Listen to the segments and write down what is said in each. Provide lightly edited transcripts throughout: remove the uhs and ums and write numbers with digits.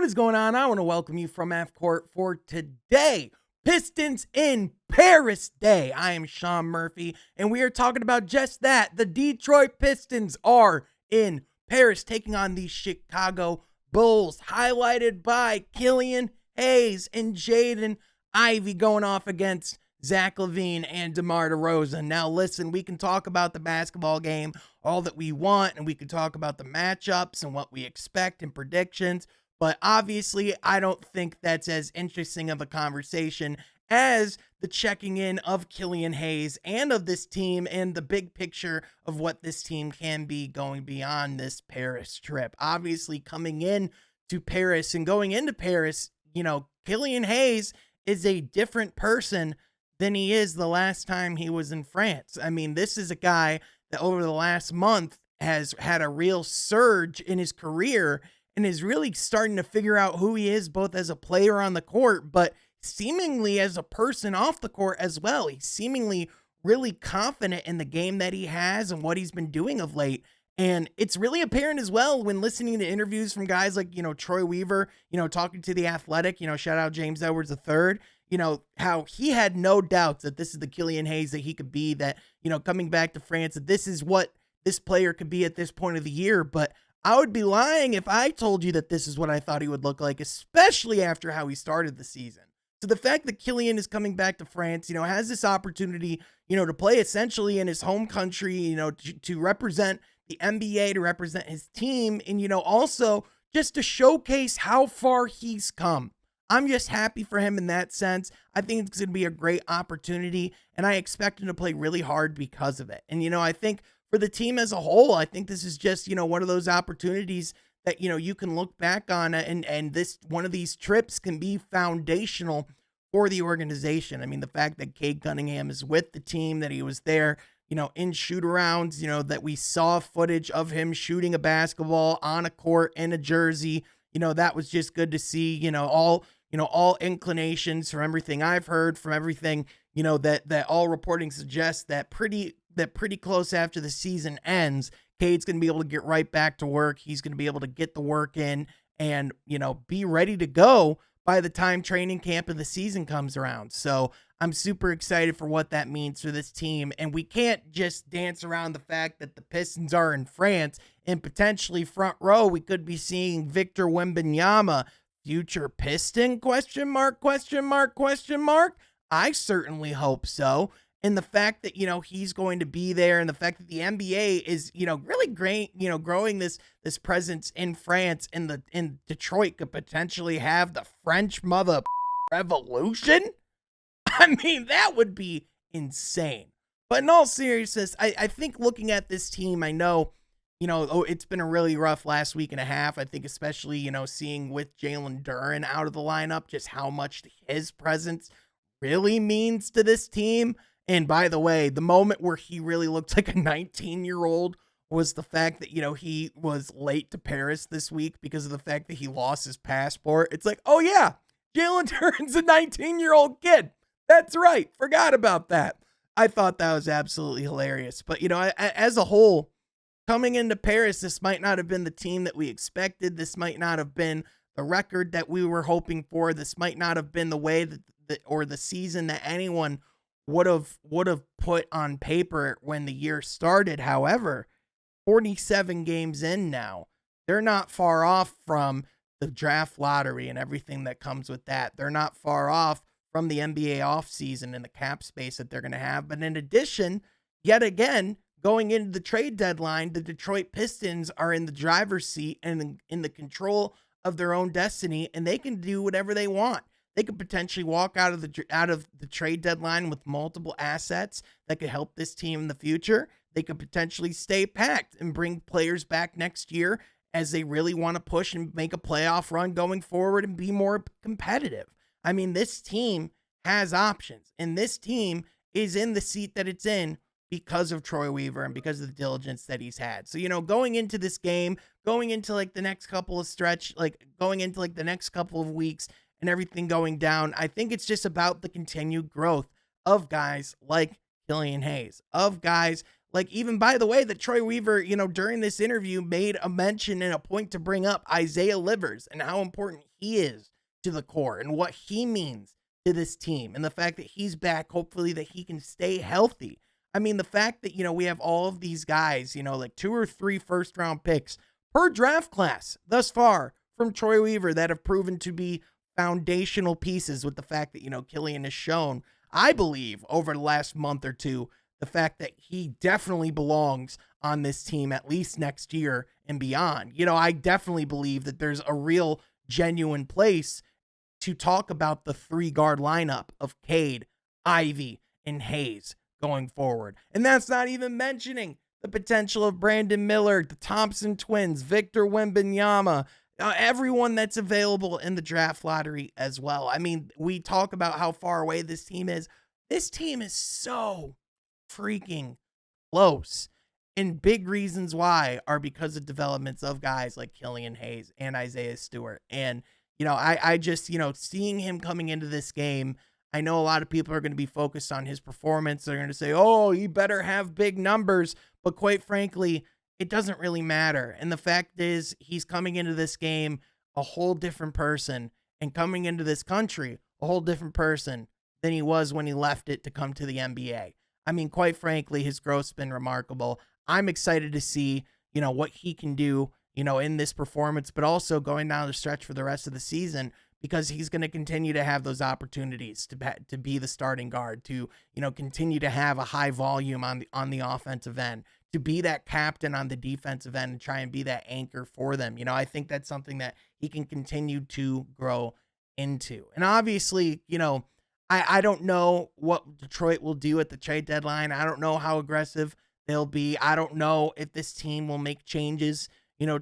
is going on? I want to welcome you from Half Court for today, Pistons in Paris Day. I am Sean Murphy, and we are talking about just that. The Detroit Pistons are in Paris, taking on the Chicago Bulls, highlighted by Killian Hayes and Jaden Ivey going off against Zach LaVine and DeMar DeRozan. Now, listen, we can talk about the basketball game all that we want, and we can talk about the matchups and what we expect and predictions, but obviously, I don't think that's as interesting of a conversation as the checking in of Killian Hayes and of this team and the big picture of what this team can be going beyond this Paris trip. Obviously, coming in to Paris and going into Paris, Killian Hayes is a different person than he is the last time he was in France. I mean, this is a guy that over the last month has had a real surge in his career and is really starting to figure out who he is, both as a player on the court, but seemingly as a person off the court as well. He's seemingly really confident in the game that he has and what he's been doing of late. And it's really apparent as well when listening to interviews from guys like, Troy Weaver, talking to The Athletic, shout out James Edwards III, how he had no doubts that this is the Killian Hayes that he could be, that, coming back to France, that this is what this player could be at this point of the year. But I would be lying if I told you that this is what I thought he would look like, especially after how he started the season. So the fact that Killian is coming back to France, has this opportunity, to play essentially in his home country, to represent the NBA, to represent his team, and, also just to showcase how far he's come. I'm just happy for him in that sense. I think it's going to be a great opportunity, and I expect him to play really hard because of it. And, I think for the team as a whole, I think this is just, one of those opportunities that, you can look back on, and this one of these trips can be foundational for the organization. I mean, the fact that Cade Cunningham is with the team, that he was there, in shoot-arounds, that we saw footage of him shooting a basketball on a court in a jersey, that was just good to see, all inclinations from everything I've heard, from everything, that all reporting suggests that pretty close after the season ends, Cade's going to be able to get right back to work. He's going to be able to get the work in and, be ready to go by the time training camp and the season comes around. So I'm super excited for what that means for this team. And we can't just dance around the fact that the Pistons are in France and potentially front row. We could be seeing Victor Wembanyama, future Piston, question mark. I certainly hope so. And the fact that, he's going to be there, and the fact that the NBA is, really great, growing this presence in France, and in Detroit could potentially have the French mother revolution. I mean, that would be insane. But in all seriousness, I think looking at this team, I know, it's been a really rough last week and a half. I think especially, seeing with Jalen Duren out of the lineup, just how much his presence really means to this team. And by the way, the moment where he really looked like a 19-year-old was the fact that, he was late to Paris this week because of the fact that he lost his passport. It's like, oh yeah, Jalen Duren's a 19-year-old kid. That's right. Forgot about that. I thought that was absolutely hilarious. But, as a whole, coming into Paris, this might not have been the team that we expected. This might not have been the record that we were hoping for. This might not have been the way or the season that anyone would have put on paper when the year started. However, 47 games in now, they're not far off from the draft lottery and everything that comes with that. They're not far off from the NBA offseason and the cap space that they're going to have. But in addition, yet again, going into the trade deadline, the Detroit Pistons are in the driver's seat and in the control of their own destiny, and they can do whatever they want. They could potentially walk out of the trade deadline with multiple assets that could help this team in the future. They could potentially stay packed and bring players back next year as they really want to push and make a playoff run going forward and be more competitive. I mean, this team has options, and this team is in the seat that it's in because of Troy Weaver and because of the diligence that he's had. So, going into this game, going into the next couple of the next couple of weeks, and everything going down, I think it's just about the continued growth of guys like Killian Hayes, of guys like, even by the way, that Troy Weaver, during this interview made a mention and a point to bring up Isaiah Livers and how important he is to the core and what he means to this team, and the fact that he's back, hopefully that he can stay healthy. I mean, the fact that, we have all of these guys, like 2 or 3 first round picks per draft class thus far from Troy Weaver that have proven to be foundational pieces, with the fact that, Killian has shown, I believe, over the last month or two, the fact that he definitely belongs on this team at least next year and beyond. I definitely believe that there's a real genuine place to talk about the 3-guard lineup of Cade, Ivy, and Hayes going forward. And that's not even mentioning the potential of Brandon Miller, the Thompson twins, Victor Wembanyama, everyone that's available in the draft lottery as well. I mean, we talk about how far away this team is. This team is so freaking close. And big reasons why are because of developments of guys like Killian Hayes and Isaiah Stewart. And, I just, seeing him coming into this game, I know a lot of people are going to be focused on his performance. They're going to say, oh, he better have big numbers. But quite frankly, it doesn't really matter. And the fact is, he's coming into this game a whole different person, and coming into this country a whole different person than he was when he left it to come to the NBA. I mean, quite frankly, his growth's been remarkable. I'm excited to see, what he can do, in this performance, but also going down the stretch for the rest of the season, because he's going to continue to have those opportunities to be the starting guard, to, continue to have a high volume on the offensive end, to be that captain on the defensive end and try and be that anchor for them. I think that's something that he can continue to grow into. And obviously, I don't know what Detroit will do at the trade deadline. I don't know how aggressive they'll be. I don't know if this team will make changes,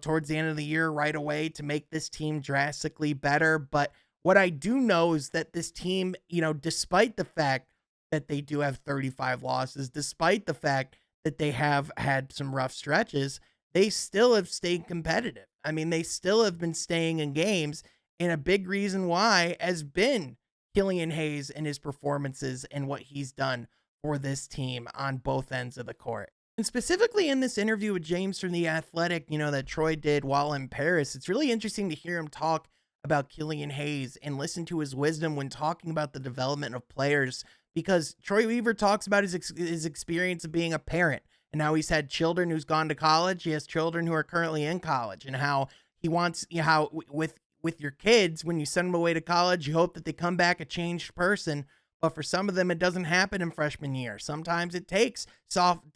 towards the end of the year right away to make this team drastically better. But what I do know is that this team, despite the fact that they do have 35 losses, despite the fact that they have had some rough stretches, they still have stayed competitive. I mean, they still have been staying in games, and a big reason why has been Killian Hayes and his performances and what he's done for this team on both ends of the court. And specifically in this interview with James from The Athletic, that Troy did while in Paris, it's really interesting to hear him talk about Killian Hayes and listen to his wisdom when talking about the development of players, because Troy Weaver talks about his experience of being a parent and how he's had children who's gone to college. He has children who are currently in college, and how he wants, how with your kids, when you send them away to college, you hope that they come back a changed person. But for some of them, it doesn't happen in freshman year. Sometimes it takes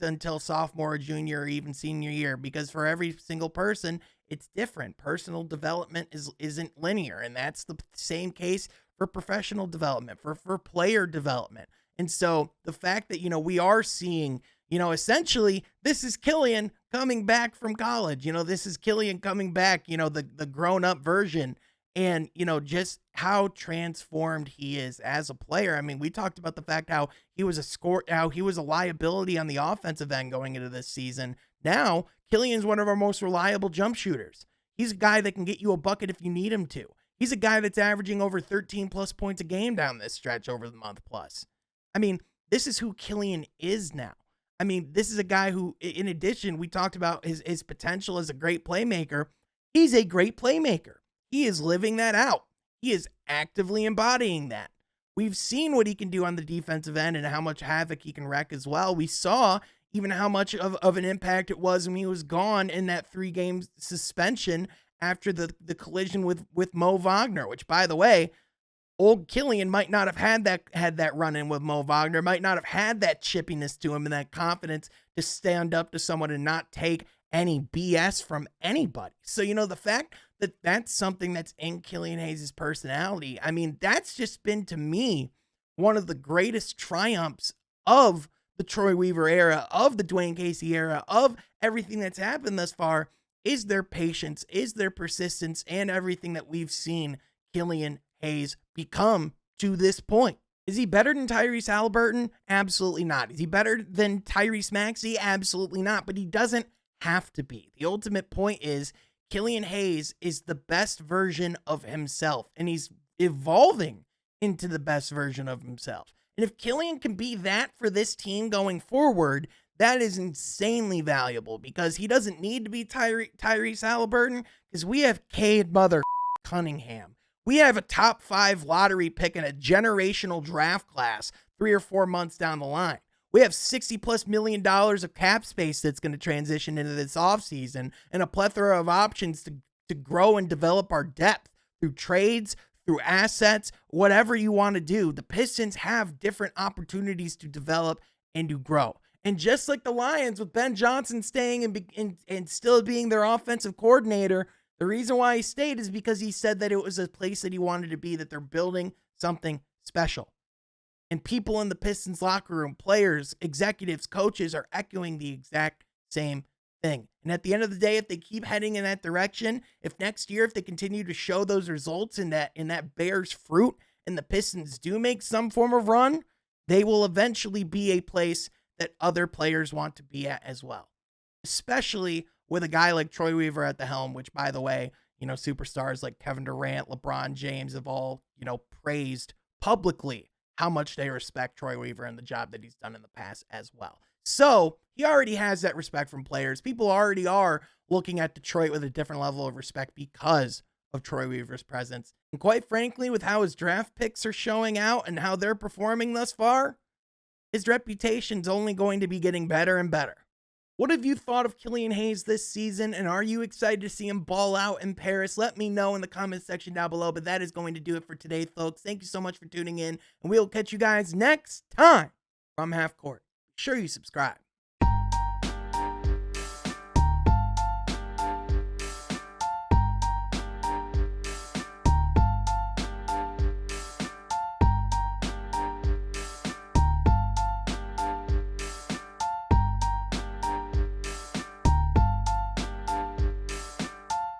until sophomore, or junior, or even senior year, because for every single person, it's different. Personal development isn't linear, and that's the same case for professional development, for player development. And so the fact that, we are seeing, essentially, this is Killian coming back from college. This is Killian coming back, the grown-up version. And, just how transformed he is as a player. I mean, we talked about the fact how he was a liability on the offensive end going into this season. Now, Killian's one of our most reliable jump shooters. He's a guy that can get you a bucket if you need him to. He's a guy that's averaging over 13 plus points a game down this stretch over the month plus. I mean, this is who Killian is now. I mean, this is a guy who, in addition, we talked about his potential as a great playmaker. He's a great playmaker. He is living that out. He is actively embodying that. We've seen what he can do on the defensive end and how much havoc he can wreak as well. We saw even how much of an impact it was when he was gone in that 3-game suspension after the collision with Mo Wagner, which, by the way, old Killian might not have had that run-in with Mo Wagner, might not have had that chippiness to him and that confidence to stand up to someone and not take any BS from anybody. So, the fact that that's something that's in Killian Hayes' personality, I mean, that's just been, to me, one of the greatest triumphs of the Troy Weaver era, of the Dwayne Casey era, of everything that's happened thus far, is their patience, is their persistence, and everything that we've seen Killian Hayes become to this point. Is he better than Tyrese Halliburton? Absolutely not. Is he better than Tyrese Maxey? Absolutely not. But he doesn't have to be. The ultimate point is Killian Hayes is the best version of himself, and he's evolving into the best version of himself. And if Killian can be that for this team going forward, that is insanely valuable, because he doesn't need to be Tyrese Halliburton, because we have Cade Mother Cunningham. We have a top 5 lottery pick in a generational draft class 3 or 4 months down the line. We have $60+ million of cap space that's going to transition into this offseason and a plethora of options to grow and develop our depth through trades, through assets, whatever you want to do. The Pistons have different opportunities to develop and to grow. And just like the Lions, with Ben Johnson staying and still being their offensive coordinator, the reason why he stayed is because he said that it was a place that he wanted to be, that they're building something special. And people in the Pistons locker room, players, executives, coaches are echoing the exact same thing. And at the end of the day, if they keep heading in that direction, if next year, if they continue to show those results and that bears fruit and the Pistons do make some form of run, they will eventually be a place that other players want to be at as well. Especially with a guy like Troy Weaver at the helm, which, by the way, superstars like Kevin Durant, LeBron James have all, praised publicly how much they respect Troy Weaver and the job that he's done in the past as well. So he already has that respect from players. People already are looking at Detroit with a different level of respect because of Troy Weaver's presence. And quite frankly, with how his draft picks are showing out and how they're performing thus far, his reputation's only going to be getting better and better. What have you thought of Killian Hayes this season, and are you excited to see him ball out in Paris? Let me know in the comments section down below, but that is going to do it for today, folks. Thank you so much for tuning in, and we'll catch you guys next time from Half Court. Be sure you subscribe.